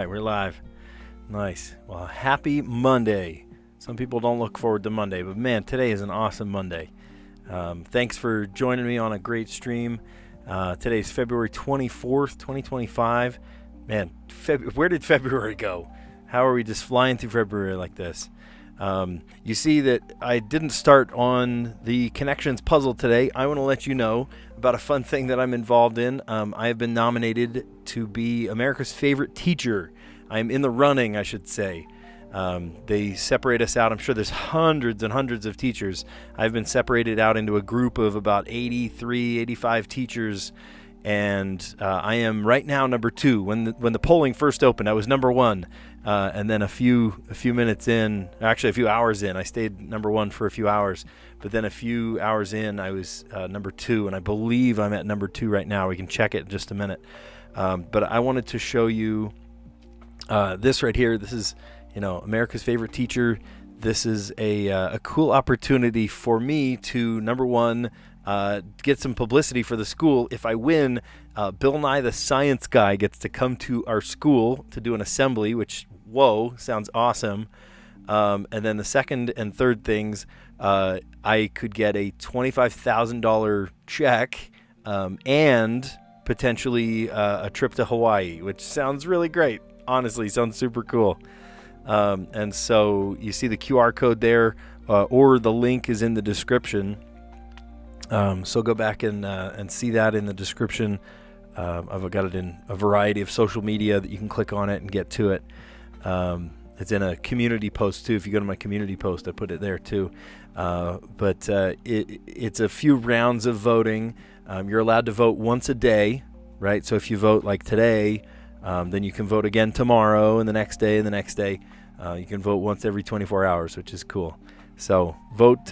All right, we're live. Nice. Well, happy Monday. Some people don't look forward to Monday, but man, today is an awesome Monday. Thanks for joining me on a great stream. Today's February 24th, 2025. Man, where did February go? How are we just flying through February like this? You see that I didn't start on the connections puzzle today. I want to let you know about a fun thing that I'm involved in. I have been nominated to be America's favorite teacher. I'm in the running, I should say. They separate us out. I'm sure there's hundreds and hundreds of teachers. I've been separated out into a group of about 83, 85 teachers. And I am right now number 2. When the polling first opened, I was number 1. And then a few minutes in, actually a few hours in, I stayed number 1 for a few hours. But then a few hours in, I was number 2, and I believe I'm at number 2 right now. We can check it in just a minute. But I wanted to show you this right here. This is, America's favorite teacher. This is a cool opportunity for me to, number 1, get some publicity for the school. If I win, Bill Nye the Science Guy gets to come to our school to do an assembly, which, whoa, sounds awesome. And then the second and third things, I could get a $25,000 check and potentially a trip to Hawaii, which sounds really great. Honestly, sounds super cool. And so you see the QR code there, or the link is in the description. So go back and see that in the description. I've got it in a variety of social media that you can click on it and get to it. It's in a community post too. If you go to my community post, I put it there too. But it's a few rounds of voting. You're allowed to vote once a day, right? So if you vote like today, then you can vote again tomorrow and the next day and the next day. You can vote once every 24 hours, which is cool. So vote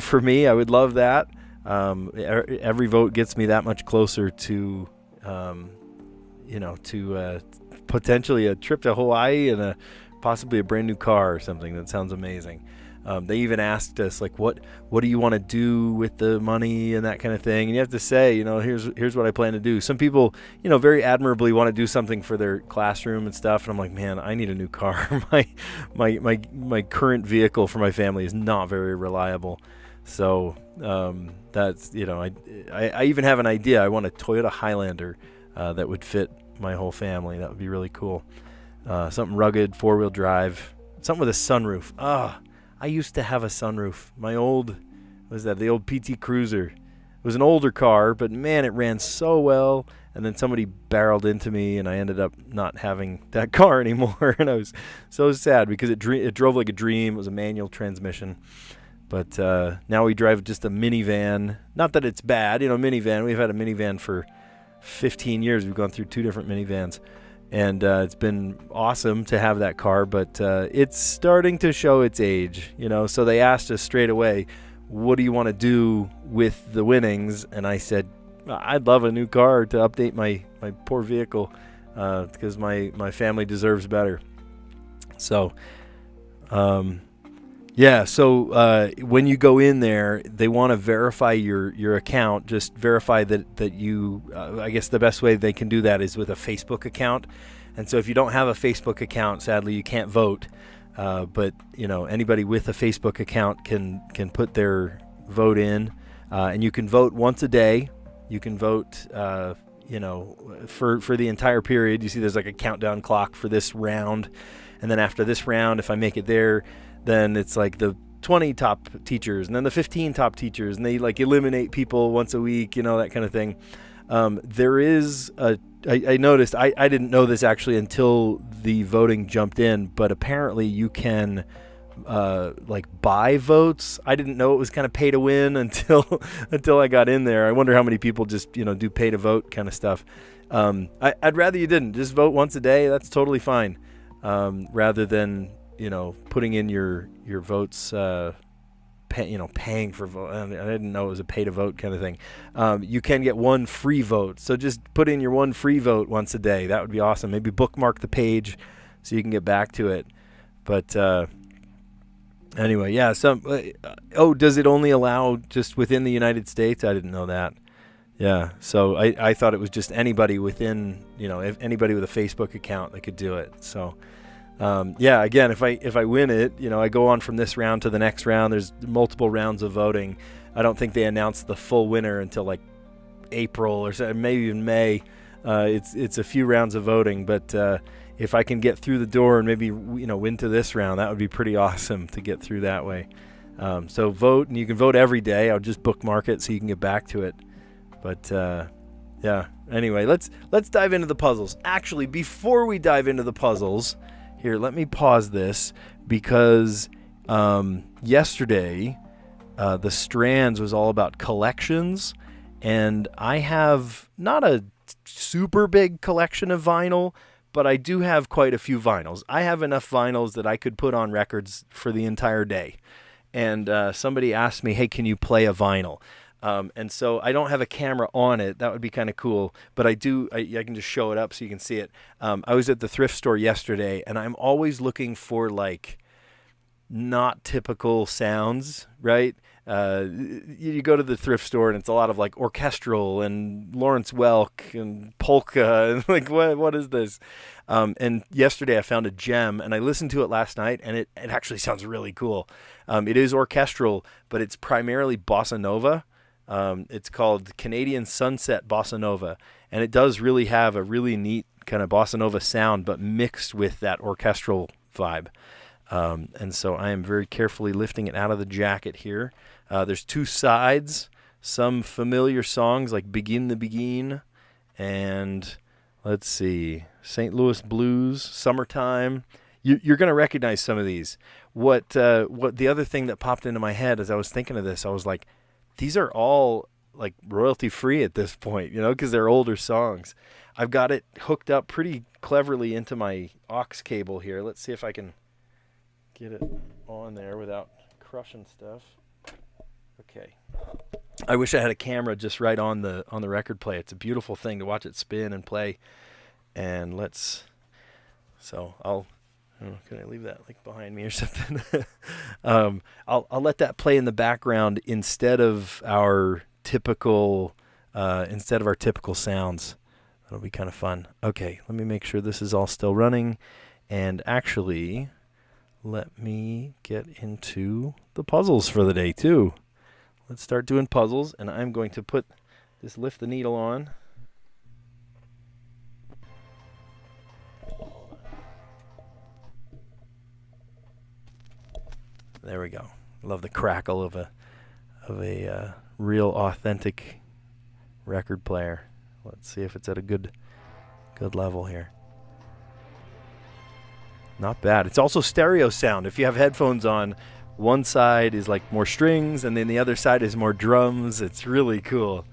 for me. I would love that. Every vote gets me that much closer to, potentially a trip to Hawaii and possibly a brand new car or something. That sounds amazing. They even asked us, like, what do you want to do with the money and that kind of thing? And you have to say, here's what I plan to do. Some people, very admirably want to do something for their classroom and stuff. And I'm like, man, I need a new car. my current vehicle for my family is not very reliable. So that's, I even have an idea. I want a Toyota Highlander that would fit my whole family. That would be really cool. Something rugged, 4-wheel drive, something with a sunroof. I used to have a sunroof. My old, the old PT Cruiser. It was an older car, but man, it ran so well. And then somebody barreled into me, and I ended up not having that car anymore. And I was so sad because it drove like a dream. It was a manual transmission. But now we drive just a minivan. Not that it's bad, minivan. We've had a minivan for 15 years. We've gone through 2 different minivans. And it's been awesome to have that car, but it's starting to show its age, So they asked us straight away, what do you want to do with the winnings? And I said, I'd love a new car to update my poor vehicle because my family deserves better. So, So when you go in there, they want to verify your account. Just verify that you, I guess the best way they can do that is with a Facebook account. And so if you don't have a Facebook account, sadly, you can't vote. But, anybody with a Facebook account can put their vote in. And you can vote once a day. You can vote, for the entire period. You see there's like a countdown clock for this round. And then after this round, if I make it there, then it's like the 20 top teachers and then the 15 top teachers, and they like eliminate people once a week, that kind of thing. There is I noticed, I didn't know this actually until the voting jumped in, but apparently you can buy votes. I didn't know it was kind of pay to win until I got in there. I wonder how many people just, do pay to vote kind of stuff. I'd rather you didn't. Just vote once a day. That's totally fine. Rather than, putting in your votes, paying for vote. I didn't know it was a pay to vote kind of thing. You can get 1 free vote. So just put in your 1 free vote once a day. That would be awesome. Maybe bookmark the page so you can get back to it. But anyway, yeah. Does it only allow just within the United States? I didn't know that. Yeah, so I thought it was just anybody within, if anybody with a Facebook account that could do it. So, yeah, again, if I win it, I go on from this round to the next round. There's multiple rounds of voting. I don't think they announce the full winner until like April or so, maybe even May. It's a few rounds of voting, but if I can get through the door and maybe win to this round, that would be pretty awesome to get through that way. So vote, and you can vote every day. I'll just bookmark it so you can get back to it. But yeah, anyway, let's dive into the puzzles. Actually, before we dive into the puzzles, here, let me pause this because yesterday the Strands was all about collections, and I have not a super big collection of vinyl, but I do have quite a few vinyls. I have enough vinyls that I could put on records for the entire day. And somebody asked me, hey, can you play a vinyl? And so I don't have a camera on it. That would be kind of cool. But I can just show it up so you can see it. I was at the thrift store yesterday, and I'm always looking for like not typical sounds, right? You go to the thrift store and it's a lot of like orchestral and Lawrence Welk and polka and like what is this? And yesterday I found a gem and I listened to it last night, and it actually sounds really cool. It is orchestral, but it's primarily bossa nova. It's called Canadian Sunset Bossa Nova, and it does really have a really neat kind of bossa nova sound, but mixed with that orchestral vibe. And so I am very carefully lifting it out of the jacket here. There's two sides, some familiar songs like Begin the Begin, and let's see, St. Louis Blues, Summertime. You're going to recognize some of these. What the other thing that popped into my head as I was thinking of this, I was like, these are all like royalty free at this point, because they're older songs. I've got it hooked up pretty cleverly into my aux cable here. Let's see if I can get it on there without crushing stuff. Okay. I wish I had a camera just right on the record play. It's a beautiful thing to watch it spin and play. And can I leave that like behind me or something? I'll let that play in the background instead of our typical sounds. That'll be kind of fun. Okay, let me make sure this is all still running, and actually, let me get into the puzzles for the day too. Let's start doing puzzles, and I'm going to lift the needle on. There we go. Love the crackle of a real authentic record player. Let's see if it's at a good level here. Not bad. It's also stereo sound. If you have headphones on, one side is like more strings, and then the other side is more drums. It's really cool.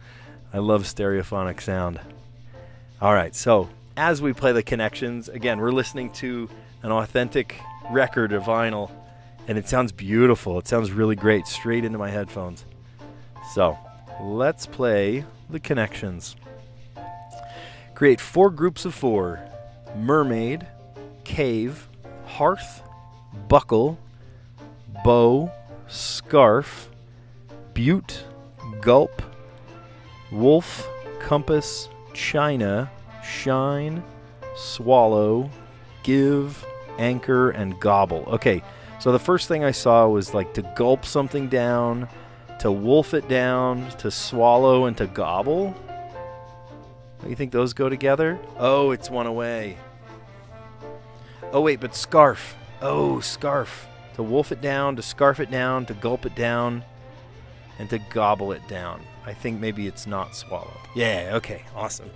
I love stereophonic sound. All right, so as we play the connections, again, we're listening to an authentic record of vinyl, and it sounds beautiful. It sounds really great straight into my headphones. So let's play the connections. Create 4 groups of 4. Mermaid, cave, hearth, buckle, bow, scarf, butte, gulp, wolf, compass, china, shine, swallow, give, anchor, and gobble. Okay, so the first thing I saw was like to gulp something down, to wolf it down, to swallow, and to gobble. You think those go together? Oh, it's one away. Oh, wait, but scarf. Oh, scarf. To wolf it down, to scarf it down, to gulp it down, and to gobble it down. I think maybe it's not swallow. Yeah, okay, awesome.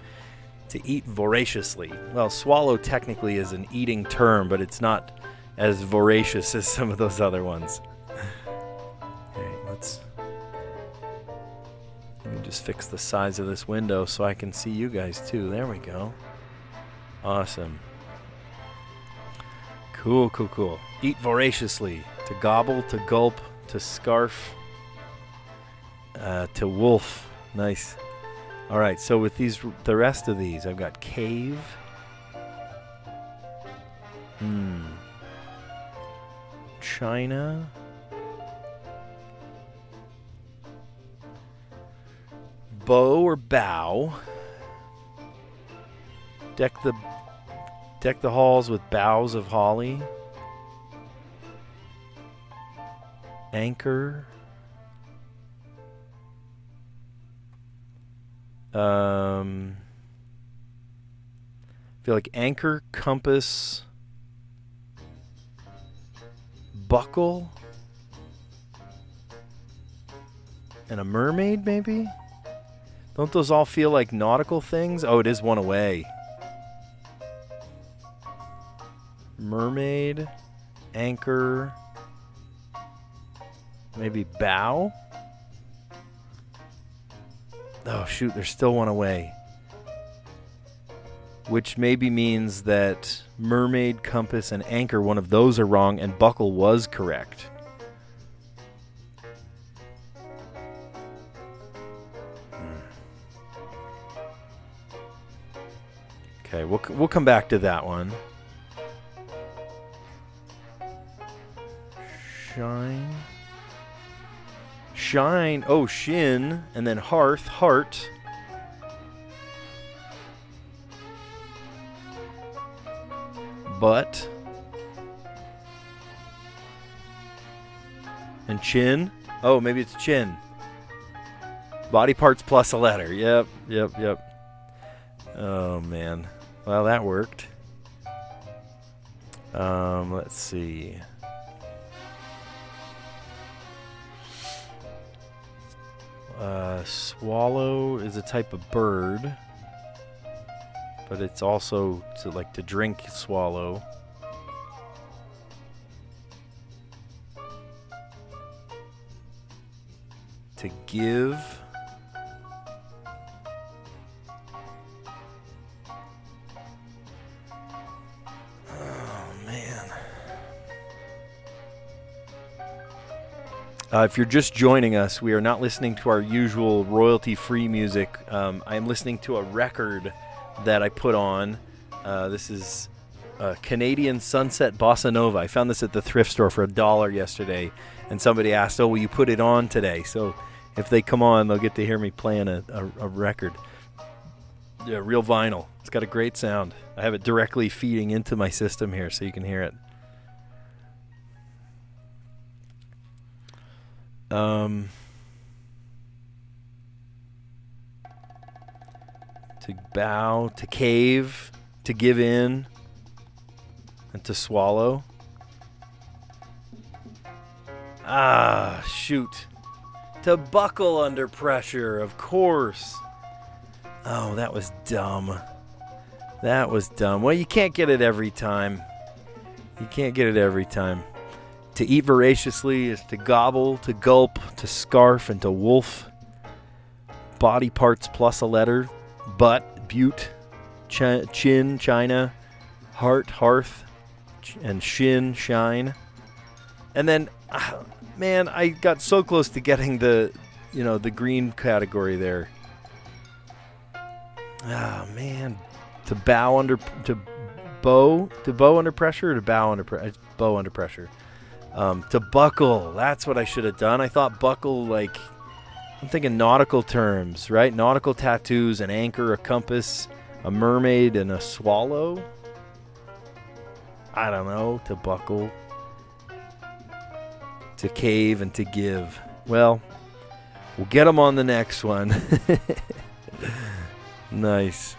To eat voraciously. Well, swallow technically is an eating term, but it's not as voracious as some of those other ones. All right, let me just fix the size of this window so I can see you guys too. There we go. Awesome. Cool, cool, cool. Eat voraciously. To gobble, to gulp, to scarf, to wolf. Nice. All right, so with the rest of these, I've got cave. China. bow or bow. Deck the halls with boughs of holly. Anchor. I feel like anchor, compass, buckle, and a mermaid, maybe? Don't those all feel like nautical things? Oh, it is one away. Mermaid, anchor, maybe bow? Oh, shoot, there's still one away. Which maybe means that mermaid, compass, and anchor, one of those are wrong, and buckle was correct. Okay, we'll come back to that one. Shine, oh, shin, and then hearth, heart. Butt. And chin. Oh, maybe it's chin. Body parts plus a letter. Yep. Oh, man. Well, that worked. Let's see. Swallow is a type of bird, but it's also to drink swallow. To give. If you're just joining us, we are not listening to our usual royalty-free music. I am listening to a record that I put on. This is Canadian Sunset Bossa Nova. I found this at the thrift store for $1 yesterday, and somebody asked, "Oh, will you put it on today?" So if they come on, they'll get to hear me playing a record. Yeah, real vinyl. It's got a great sound. I have it directly feeding into my system here, so you can hear it. To bow, to cave, to give in, and to swallow. Ah, shoot. To buckle under pressure, of course. Oh, that was dumb. That was dumb. Well, you can't get it every time. You can't get it every time. To eat voraciously is to gobble, to gulp, to scarf, and to wolf. Body parts plus a letter. Butt, butte, chin, china, heart, hearth, and shin, shine. And then, man, I got so close to getting the green category there. Ah, man. To bow under pressure, or to bow under pressure? Bow under pressure. To buckle, that's what I should have done. I thought buckle, I'm thinking nautical terms, right? Nautical tattoos, an anchor, a compass, a mermaid, and a swallow. I don't know. To buckle. To cave and to give. Well, we'll get them on the next one. Nice.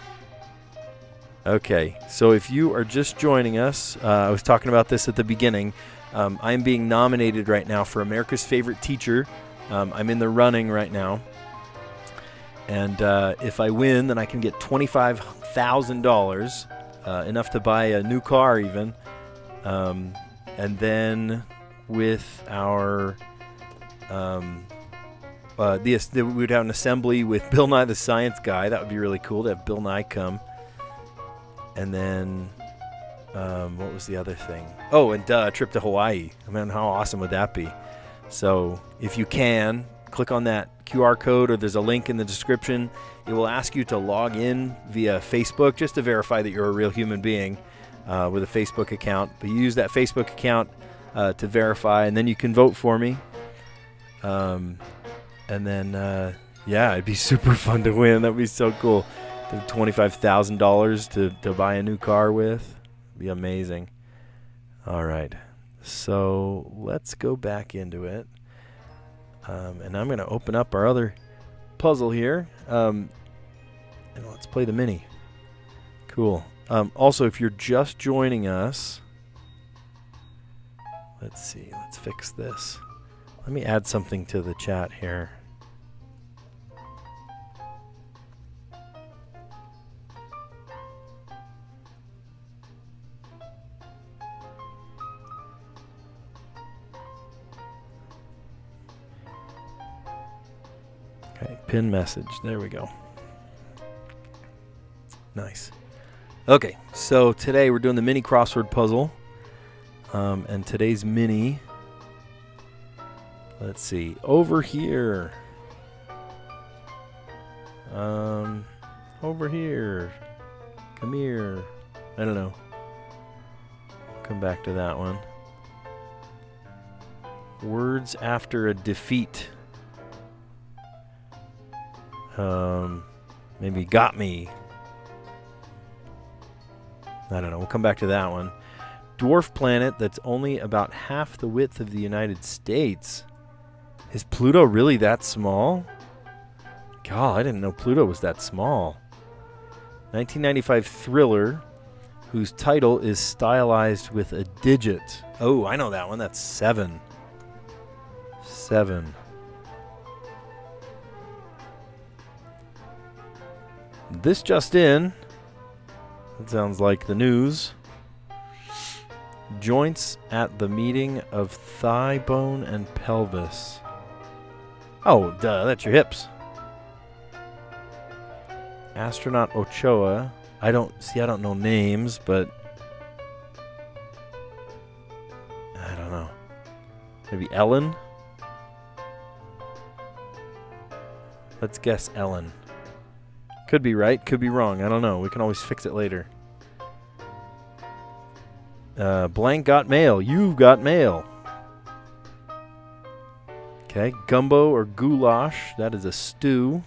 Okay, so if you are just joining us, I was talking about this at the beginning. I'm being nominated right now for America's Favorite Teacher. I'm in the running right now. And if I win, then I can get $25,000, enough to buy a new car even. And then with our... we'd have an assembly with Bill Nye the Science Guy. That would be really cool to have Bill Nye come. And then... what was the other thing? Oh, and a trip to Hawaii. I mean, how awesome would that be? So if you can, click on that QR code, or there's a link in the description. It will ask you to log in via Facebook just to verify that you're a real human being with a Facebook account. But you use that Facebook account to verify, and then you can vote for me. And then Yeah, it'd be super fun to win. That'd be so cool. $25,000 to buy a new car with. It'd be amazing. All right. So let's go back into it. And I'm going to open up our other puzzle here. And let's play the mini. Cool. Also, if you're just joining us, let's see. Let's fix this. Let me add something to the chat here. Okay, pin message. There we go. Nice. Okay, so today we're doing the mini crossword puzzle. And today's mini, let's see, over here. Over here. Come here. I don't know. Come back to that one. Words after a defeat. Maybe got me. I don't know. We'll come back to that one. Dwarf planet that's only about half the width of the United States. Is Pluto really that small? God, I didn't know Pluto was that small. 1995 thriller whose title is stylized with a digit. Oh, I know that one. That's 7. 7. This just in. That sounds like the news. Joints at the meeting of thigh bone and pelvis. Oh, duh, that's your hips. Astronaut Ochoa. I don't know names, but I don't know. Maybe Ellen? Let's guess Ellen. Could be right, could be wrong. I don't know. We can always fix it later. Blank got mail. You've got mail. Okay, gumbo or goulash. That is a stew.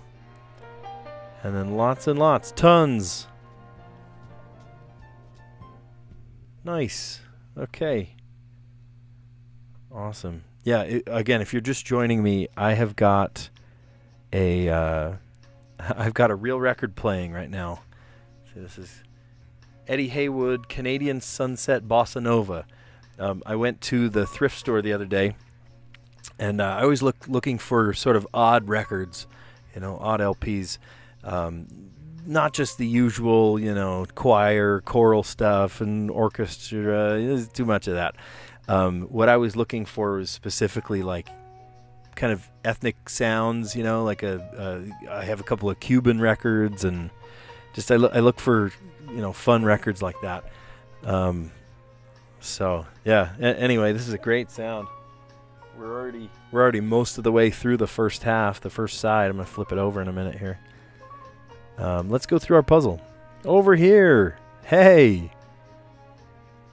And then lots and lots. Tons. Nice. Okay. Awesome. Yeah, again, if you're just joining me, I have got I've got a real record playing right now. So this is Eddie Haywood, Canadian Sunset Bossa Nova. I went to the thrift store the other day, and I always looking for sort of odd records, odd LPs. Not just the usual, choir, choral stuff and orchestra. There's too much of that. What I was looking for was specifically like kind of ethnic sounds, like I have a couple of Cuban records, and just I look for fun records like that. So yeah. Anyway, this is a great sound. We're already most of the way through the first half, the first side. I'm gonna flip it over in a minute here. Let's go through our puzzle. Over here. Hey.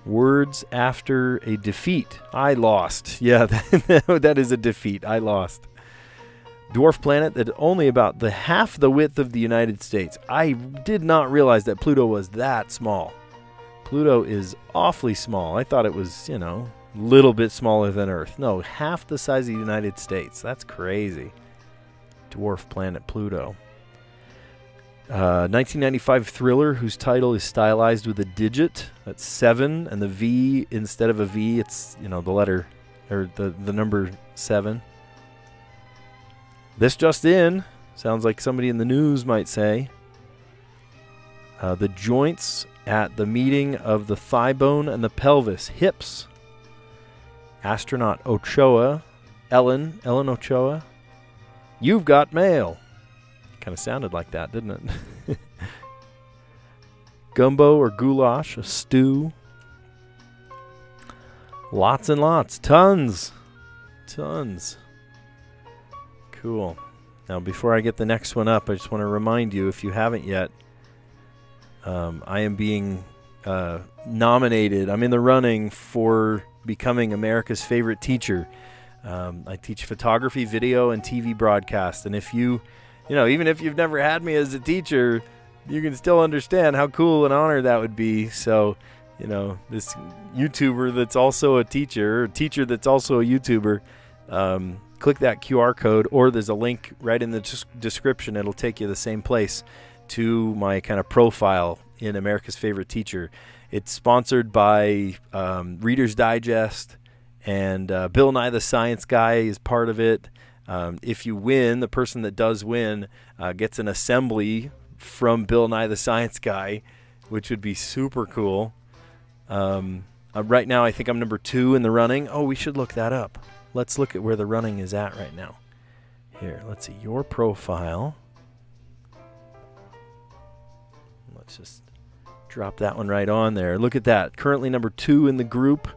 Words after a defeat. I lost. Yeah, that is a defeat. I lost. Dwarf planet that only about half the width of the United States. I did not realize that Pluto was that small. Pluto is awfully small. I thought it was, a little bit smaller than Earth. No, half the size of the United States. That's crazy. Dwarf planet Pluto. 1995 thriller whose title is stylized with a digit. That's 7, and the V, instead of a V, it's, the letter, or the number 7. This just in. Sounds like somebody in the news might say. The joints at the meeting of the thigh bone and the pelvis. Hips. Astronaut Ochoa. Ellen Ochoa. You've got mail. Kind of sounded like that, didn't it? Gumbo or goulash, a stew. Lots and lots. Tons. Cool. Now, before I get the next one up, I just want to remind you, if you haven't yet, I am being nominated. I'm in the running for becoming America's favorite teacher. I teach photography, video, and TV broadcast. And if you even if you've never had me as a teacher, you can still understand how cool an honor that would be. So, this YouTuber that's also a teacher, or teacher that's also a YouTuber, click that QR code, or there's a link right in the description. It'll take you the same place to my kind of profile in America's Favorite Teacher. It's sponsored by Reader's Digest, and Bill Nye the Science Guy is part of it. If you win, the person that does win gets an assembly from Bill Nye the Science Guy, which would be super cool. Right now, I think I'm number 2 in the running. Oh, we should look that up. Let's look at where the running is at right now. Here, let's see. Your profile. Let's just drop that one right on there. Look at that. Currently number 2 in the group.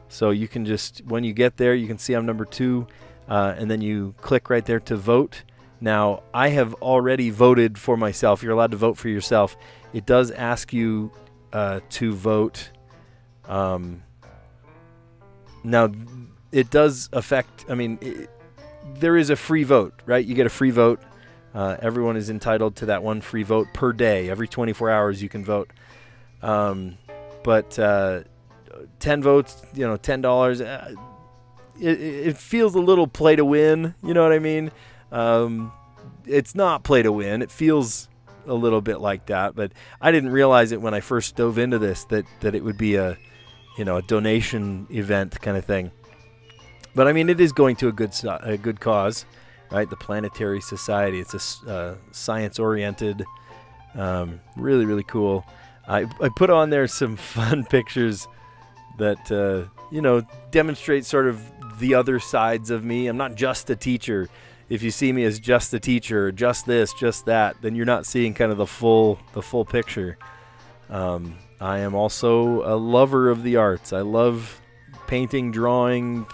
So you can just, when you get there, you can see I'm number 2. And then you click right there to vote. Now, I have already voted for myself. You're allowed to vote for yourself. It does ask you to vote. Now, it does affect, there is a free vote, right? You get a free vote. Everyone is entitled to that one free vote per day. Every 24 hours you can vote. But 10 votes, $10. It feels a little play to win. You know what I mean? It's not play to win. It feels a little bit like that. But I didn't realize it when I first dove into this that it would be a donation event kind of thing. But it is going to a good cause, right? The Planetary Society. It's a science-oriented, really, really cool. I put on there some fun pictures that demonstrate sort of the other sides of me. I'm not just a teacher. If you see me as just a teacher, just this, just that, then you're not seeing kind of the full picture. I am also a lover of the arts. I love painting, drawing,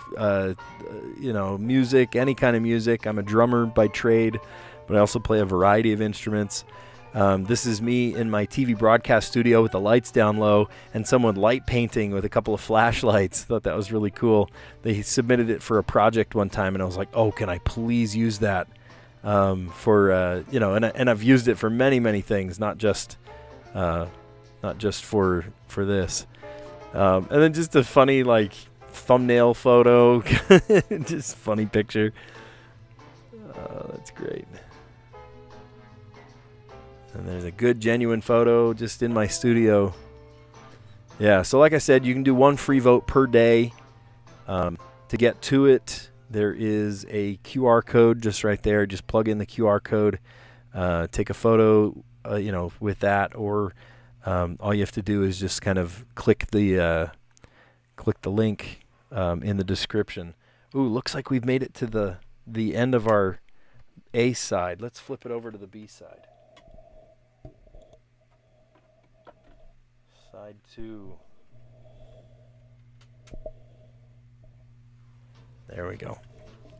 music, any kind of music. I'm a drummer by trade, but I also play a variety of instruments. This is me in my TV broadcast studio with the lights down low and someone light painting with a couple of flashlights. Thought that was really cool. They submitted it for a project one time, and I was like, oh, can I please use that and I've used it for many, many things, not just for this. And then just a funny thumbnail photo, just funny picture. That's great. And there's a good genuine photo just in my studio. Yeah, so like I said, you can do one free vote per day. To get to it, there is a QR code just right there. Just plug in the QR code, take a photo, with that, or all you have to do is just kind of click the link in the description. Ooh, looks like we've made it to the end of our A side. Let's flip it over to the B side. Side 2. There we go.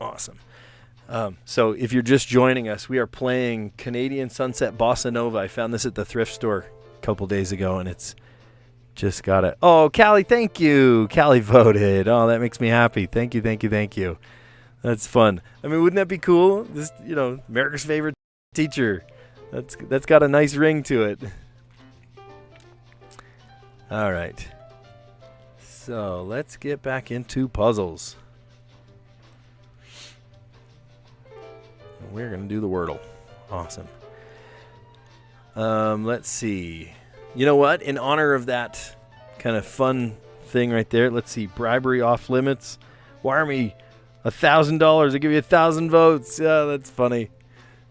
Awesome. So if you're just joining us, we are playing Canadian Sunset Bossa Nova. I found this at the thrift store a couple days ago, and it's just got it. Oh, Callie, thank you. Callie voted. Oh, that makes me happy. Thank you, thank you, thank you. That's fun. Wouldn't that be cool? This, America's Favorite Teacher. That's got a nice ring to it. All right. So let's get back into puzzles. We're going to do the Wordle. Awesome. Let's see. You know what? In honor of that kind of fun thing right there, let's see. Bribery off limits. Wire me $1,000. I'll give you 1,000 votes. Yeah, that's funny.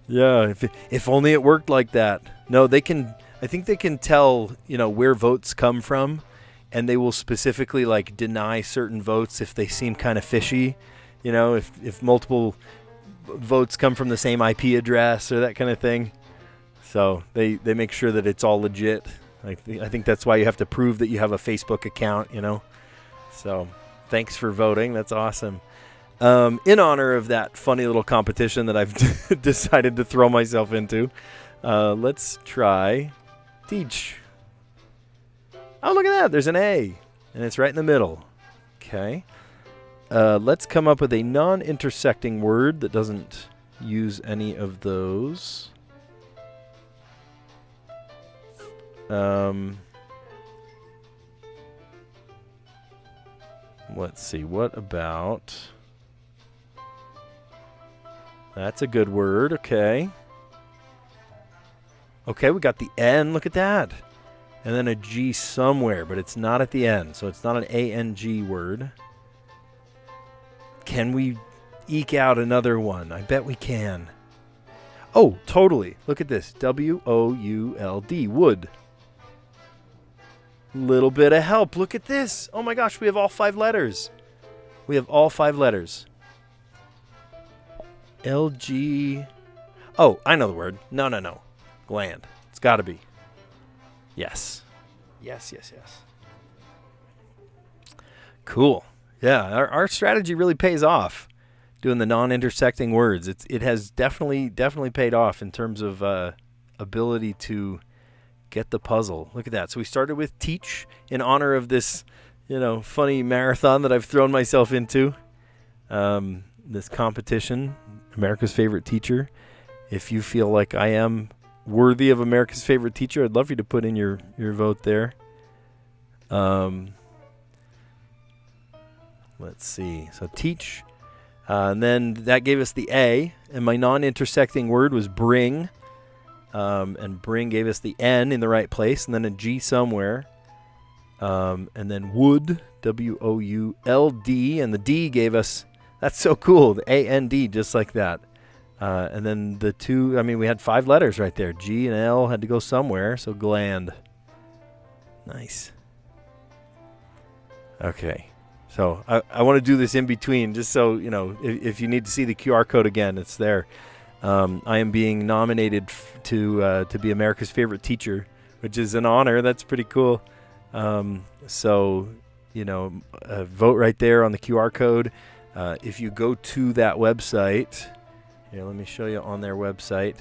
Yeah, if only it worked like that. No, they can. I think they can tell, where votes come from, and they will specifically deny certain votes if they seem kind of fishy. If multiple votes come from the same IP address or that kind of thing. So they make sure that it's all legit. I think that's why you have to prove that you have a Facebook account, So thanks for voting. That's awesome. In honor of that funny little competition that I've decided to throw myself into, let's try teach. Oh, look at that. There's an A, and it's right in the middle. Okay. Let's come up with a non-intersecting word that doesn't use any of those. Let's see. What about... That's a good word. Okay. Okay, we got the N. Look at that. And then a G somewhere, but it's not at the end. So it's not an A-N-G word. Can we eke out another one? I bet we can. Oh, totally. Look at this. W-O-U-L-D. Wood. Little bit of help. Look at this. Oh my gosh, we have all 5 letters. We have all 5 letters. L-G... Oh, I know the word. No. Gland. It's got to be. Yes. Yes. Cool. Yeah, our strategy really pays off doing the non-intersecting words. It has definitely paid off in terms of ability to get the puzzle. Look at that. So we started with teach in honor of this, funny marathon that I've thrown myself into. This competition, America's Favorite Teacher. If you feel like I am worthy of America's Favorite Teacher, I'd love you to put in your vote there. Let's see. So teach. And then that gave us the A. And my non-intersecting word was bring. And bring gave us the N in the right place. And then a G somewhere. And then would. W-O-U-L-D. And the D gave us... That's so cool. The A-N-D, just like that. And then the 2... we had 5 letters right there. G and L had to go somewhere. So gland. Nice. Okay. So I want to do this in between just so, if you need to see the QR code again, it's there. I am being nominated to be America's Favorite Teacher, which is an honor. That's pretty cool. So, vote right there on the QR code. If you go to that website, here, let me show you on their website.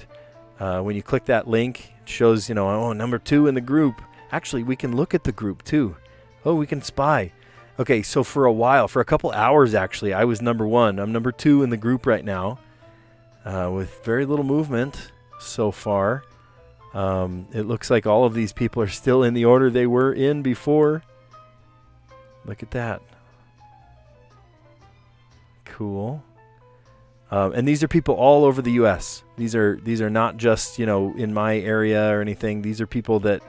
When you click that link, it shows, number 2 in the group. Actually, we can look at the group too. Oh, we can spy. Okay, so for a couple hours actually, I was number 1. I'm number 2 in the group right now, with very little movement so far. It looks like all of these people are still in the order they were in before. Look at that. Cool. And these are people all over the U.S. These are not just in my area or anything. These are people that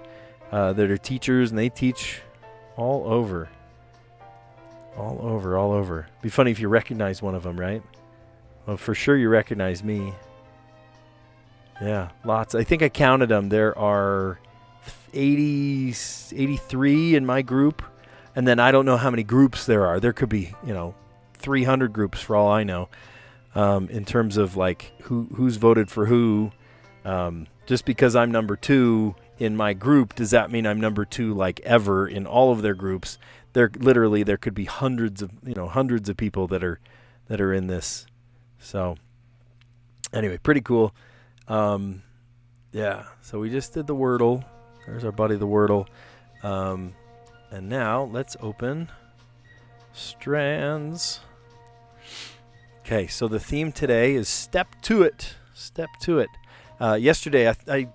are teachers, and they teach all over. All over. Be funny if you recognize one of them, right? Well, for sure you recognize me. Yeah, lots. I think I counted them. There are 83 in my group, and then I don't know how many groups there are. There could be, 300 groups for all I know. In terms of like who's voted for who. Just because I'm number 2 in my group, does that mean I'm number 2 like ever in all of their groups? There could be hundreds of people that are in this. So anyway, pretty cool. Yeah. So we just did the Wordle. There's our buddy the Wordle. And now let's open Strands. Okay, so the theme today is step to it. Step to it. Yesterday, I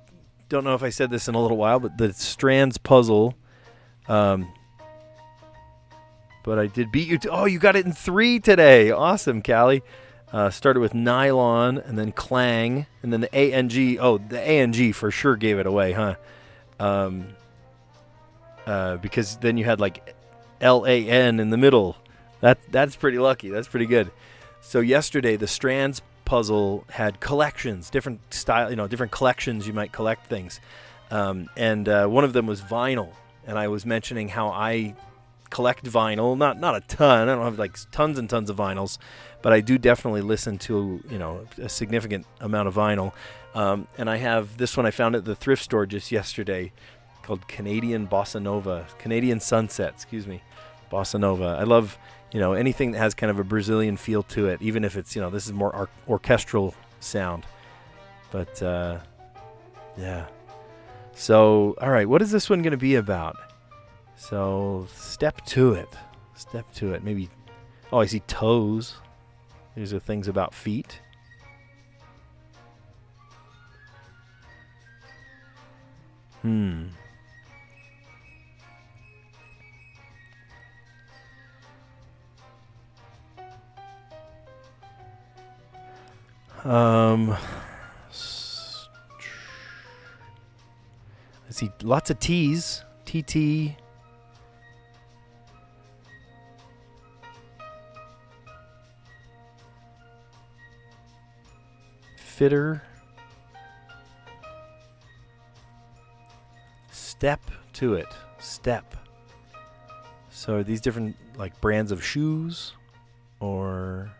don't know if I said this in a little while, but the Strands puzzle. But I did beat you. You got it in 3 today. Awesome, Callie. Started with nylon and then clang and then the A-N-G. Oh, the A-N-G for sure gave it away, huh? Because then you had like L-A-N in the middle. That's pretty lucky. That's pretty good. So yesterday, the Strands puzzle had collections, different style, different collections you might collect things. And one of them was vinyl. And I was mentioning how I collect vinyl, not a ton. I don't have like tons and tons of vinyls, but I do definitely listen to, a significant amount of vinyl. And I have this one I found at the thrift store just yesterday called Canadian Sunset, Bossa Nova. I love, anything that has kind of a Brazilian feel to it, even if it's, this is more orchestral sound. But, yeah. So, all right, what is this one going to be about? So, step to it. Maybe, I see toes. These are things about feet. Hmm. I see lots of T's. TT. Fitter. Step to it. Step. So are these different like brands of shoes or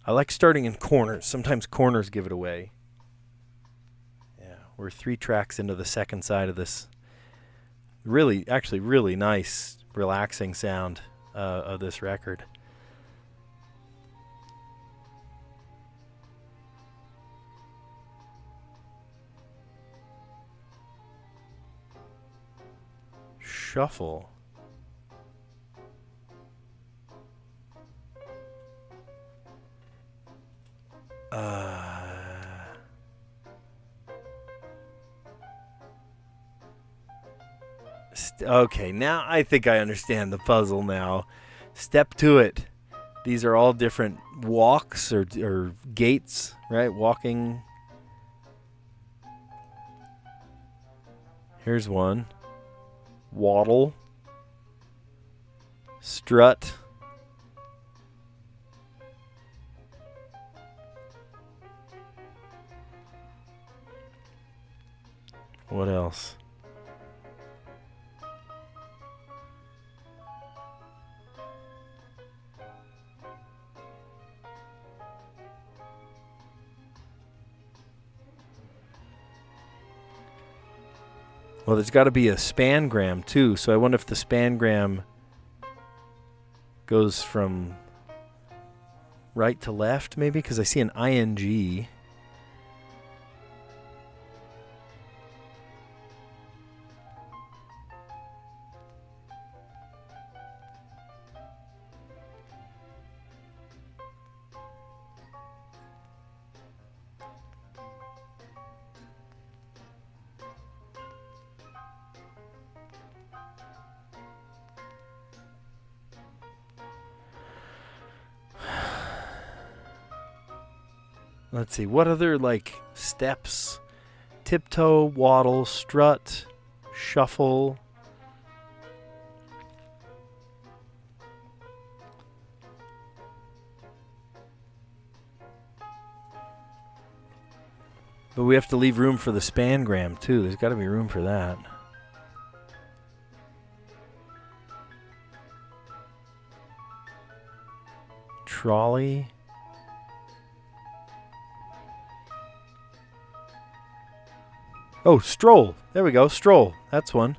I like starting in corners. Sometimes corners give it away. Yeah, we're 3 tracks into the second side of this actually really nice, relaxing sound of this record. Shuffle. Okay, now I think I understand the puzzle now. Step to it. These are all different walks or gaits, right? Walking. Here's one. Waddle. Strut. What else? Well, there's got to be a spangram too, so I wonder if the spangram goes from right to left, maybe, because I see an ing. Let's see, what other, like, steps? Tiptoe, waddle, strut, shuffle. But we have to leave room for the spangram, too. There's got to be room for that. Trolley. Oh, stroll. There we go. Stroll. That's one.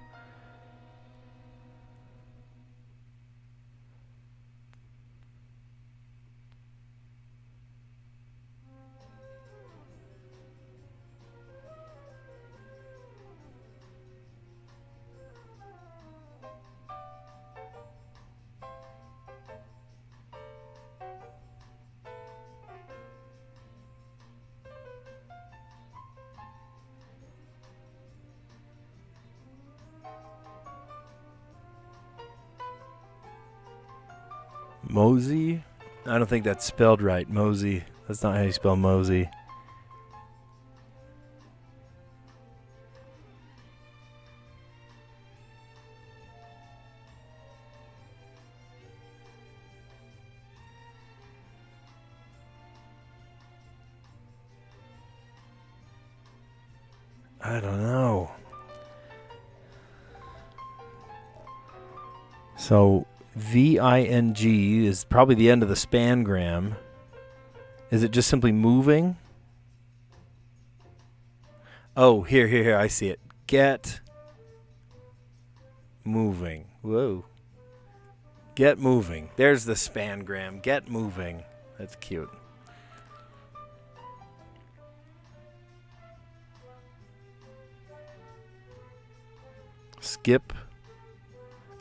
Mosey? I don't think that's spelled right. Mosey. That's not how you spell Mosey. I don't know. So VING is probably the end of the spangram. Is it just simply moving? Oh, here. I see it. Get moving. Whoa. Get moving. There's the spangram. Get moving. That's cute. Skip.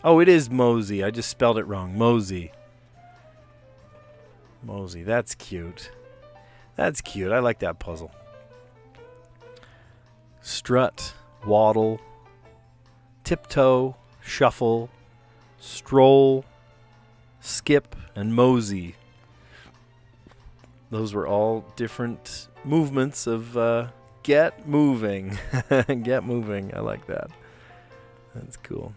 Oh, it is Mosey. I just spelled it wrong. Mosey. Mosey. That's cute. That's cute. I like that puzzle. Strut, waddle, tiptoe, shuffle, stroll, skip, and mosey. Those were all different movements of get moving. Get moving. I like that. That's cool.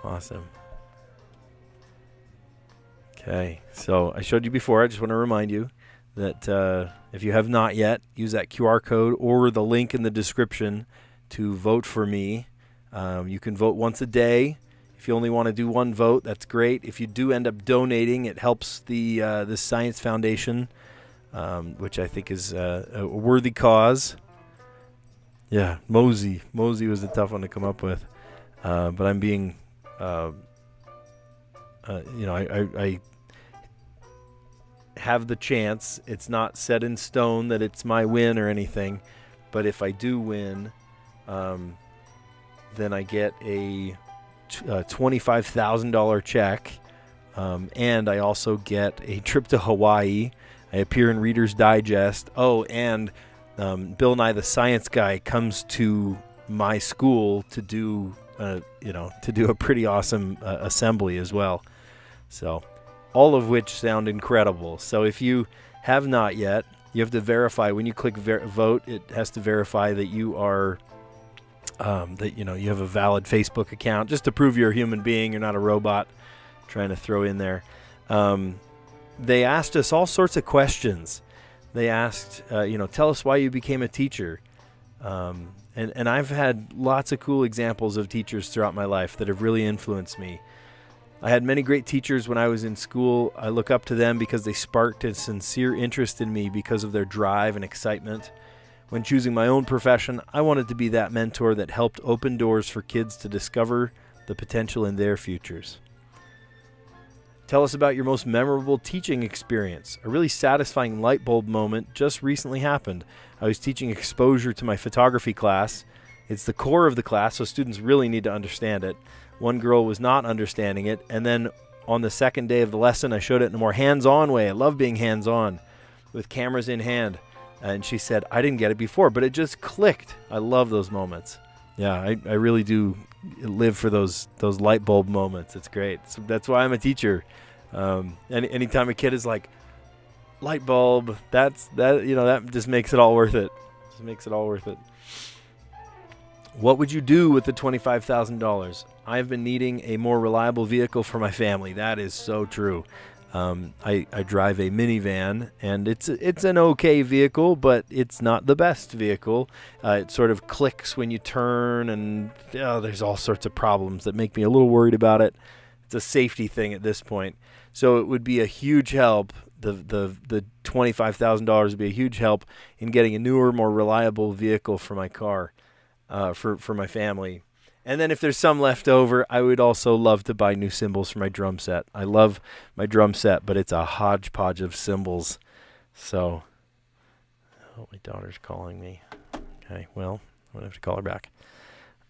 Awesome. Okay, so I showed you before. I just want to remind you that if you have not yet, use that QR code or the link in the description to vote for me. You can vote once a day. If you only want to do one vote, that's great. If you do end up donating, it helps the Science Foundation, which I think is a worthy cause. Yeah, Mosey. Mosey was a tough one to come up with. But I'm being, I have the chance. It's not set in stone that it's my win or anything. But if I do win, then I get a $25,000 check. And I also get a trip to Hawaii. I appear in Reader's Digest. Oh, and Bill Nye the Science Guy comes to my school to do a pretty awesome assembly as well. So all of which sound incredible. So if you have not yet, you have to verify. When you click vote, it has to verify that you are you have a valid Facebook account, just to prove you're a human being, you're not a robot trying to throw in there. They asked us all sorts of questions. They asked, tell us why you became a teacher. And I've had lots of cool examples of teachers throughout my life that have really influenced me. I had many great teachers when I was in school. I look up to them because they sparked a sincere interest in me because of their drive and excitement. When choosing my own profession, I wanted to be that mentor that helped open doors for kids to discover the potential in their futures. Tell us about your most memorable teaching experience. A really satisfying light bulb moment just recently happened. I was teaching exposure to my photography class. It's the core of the class, so students really need to understand it. One girl was not understanding it, and then on the second day of the lesson, I showed it in a more hands-on way. I love being hands-on with cameras in hand. And she said, I didn't get it before, but it just clicked. I love those moments. Yeah, I really do live for those light bulb moments. It's great. So that's why I'm a teacher. Anytime a kid is like, light bulb, that just makes it all worth it. Just makes it all worth it. What would you do with the $25,000? I've been needing a more reliable vehicle for my family. That is so true. I drive a minivan, and it's an okay vehicle, but it's not the best vehicle. It sort of clicks when you turn, and there's all sorts of problems that make me a little worried about it. It's a safety thing at this point. So it would be a huge help. The $25,000 would be a huge help in getting a newer, more reliable vehicle for my car, for my family. And then if there's some left over, I would also love to buy new cymbals for my drum set. I love my drum set, but it's a hodgepodge of cymbals. So, my daughter's calling me. Okay, well, I'm going to have to call her back.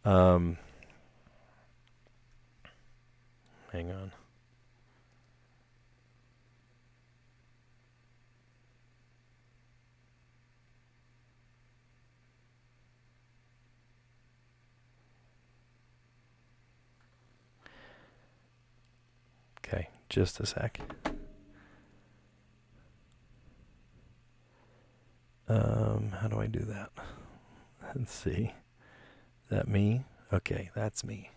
Hang on. Okay, just a sec. How do I do that? Let's see. Is that me? Okay, that's me.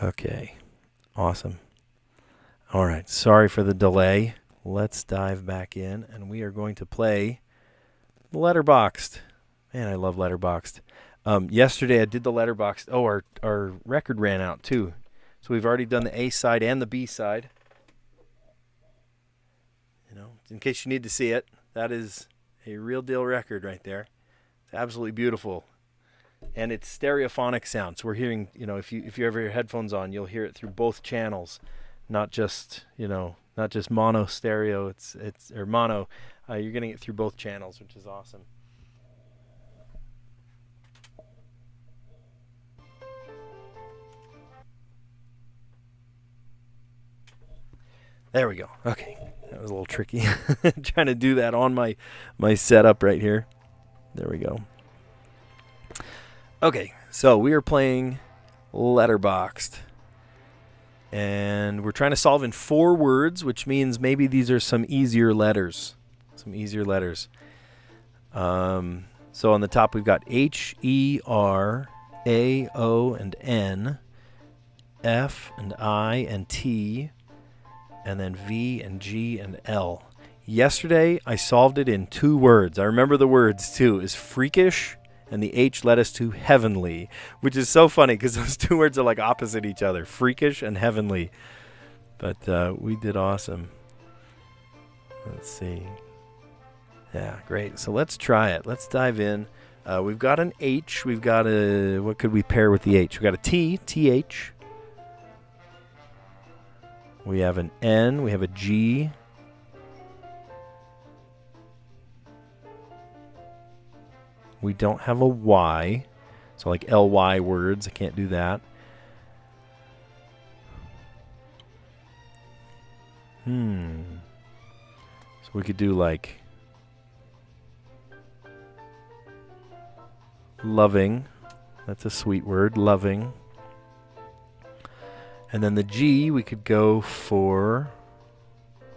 Okay, awesome. All right, sorry for the delay. Let's dive back in, and we are going to play Letterboxd. Man, I love Letterboxd. Yesterday I did the Letterboxd. Oh, our record ran out too. So we've already done the A side and the B side. In case you need to see it, That is a real deal record right there. It's absolutely beautiful. And it's stereophonic sound. So we're hearing, if you ever your headphones on, you'll hear it through both channels, not just mono stereo. It's or mono. You're getting it through both channels, which is awesome. There we go. Okay, that was a little tricky. Trying to do that on my setup right here. There we go. Okay, so we are playing Letterboxed. And we're trying to solve in 4 words, which means maybe these are some easier letters. So on the top we've got H, E, R, A, O, and N, F, and I, and T, and then V, and G, and L. Yesterday, I solved it in 2 words. I remember the words, too. Is freakish, and the H led us to heavenly, which is so funny because those 2 words are like opposite each other, freakish and heavenly. But we did awesome. Let's see. Yeah, great. So let's try it. Let's dive in. We've got an H. We've got what could we pair with the H? We've got a T, TH. We have an N. We have a G. We don't have a Y. So like LY words, I can't do that. So we could do like loving. That's a sweet word, loving. And then the G, we could go for,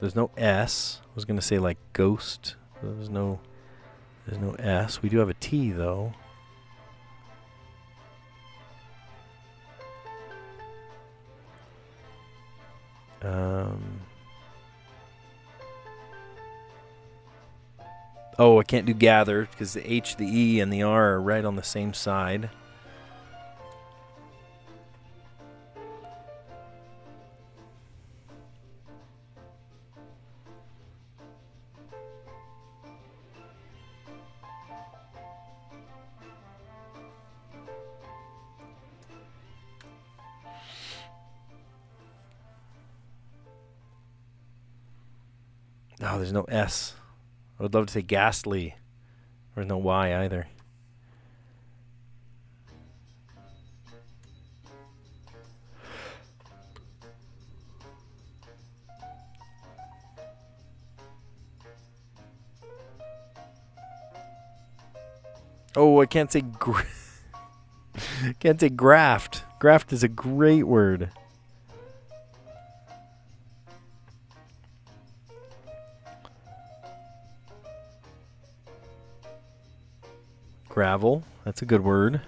there's no S. I was going to say like ghost. There's no S. We do have a T, though. Oh, I can't do gather because the H, the E, and the R are right on the same side. Oh, there's no S. I would love to say ghastly. There's no Y either. Oh, I can't say can't say graft. Graft is a great word. Gravel, that's a good word.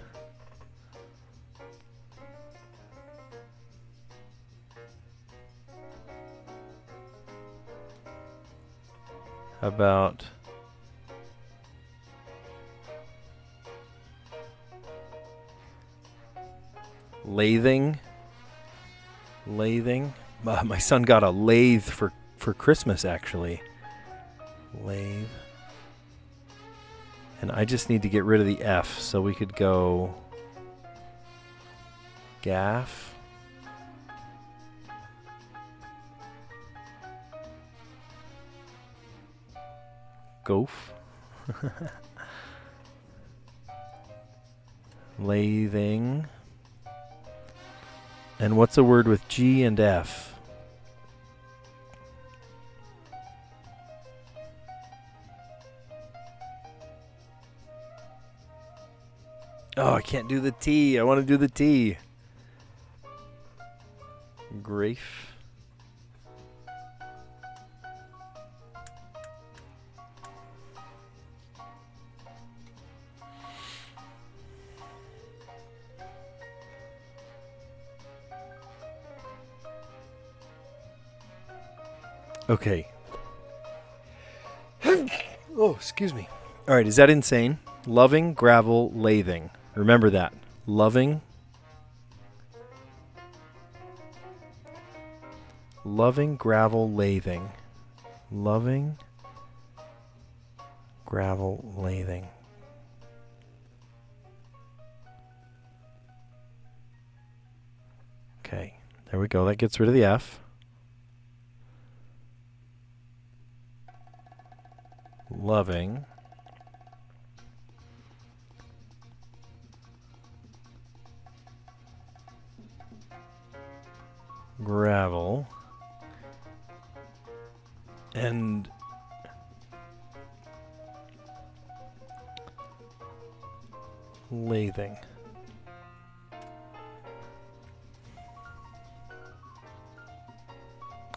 How about lathing? Lathing. My son got a lathe for Christmas, actually. Lathe. And I just need to get rid of the F, so we could go gaff. Goof. Lathing. And what's a word with G and F? Oh, I can't do the T. I want to do the T. Grafe. Okay. Oh, excuse me. All right, is that insane? Loving, gravel, lathing. Remember that. Loving. Loving, gravel, lathing. Loving, gravel lathing. Okay, there we go. That gets rid of the F. Loving. Gravel. And lathing.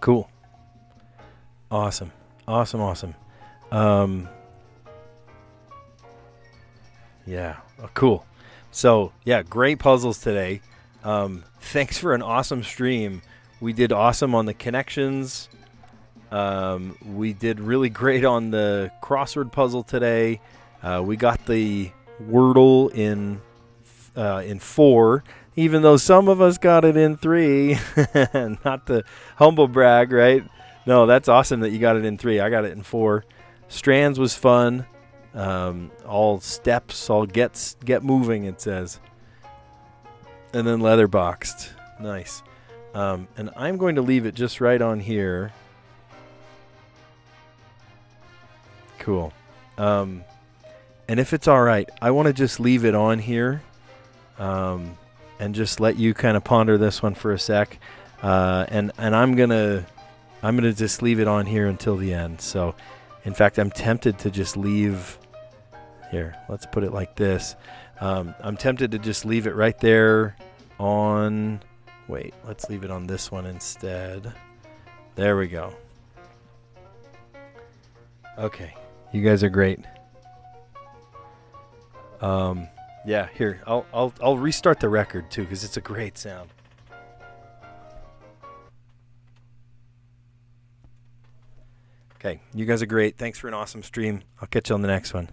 Cool. Awesome. Awesome, awesome. Yeah, cool. So, yeah, great puzzles today. Thanks for an awesome stream. We did awesome on the connections. We did really great on the crossword puzzle today. We got the Wordle in 4, even though some of us got it in 3. Not to humble brag, right? No, that's awesome that you got it in 3. I got it in 4. Strands was fun. All steps, all get moving, it says. And then leather boxed. Nice. And I'm going to leave it just right on here. Cool. And if it's all right, I want to just leave it on here and just let you kind of ponder this one for a sec. And I'm gonna just leave it on here until the end. So, in fact, I'm tempted to just leave here. Let's put it like this. I'm tempted to just leave it right there on. Wait, let's leave it on this one instead. There we go. Okay, you guys are great. Yeah, here, I'll restart the record too because it's a great sound. Okay, you guys are great. Thanks for an awesome stream. I'll catch you on the next one.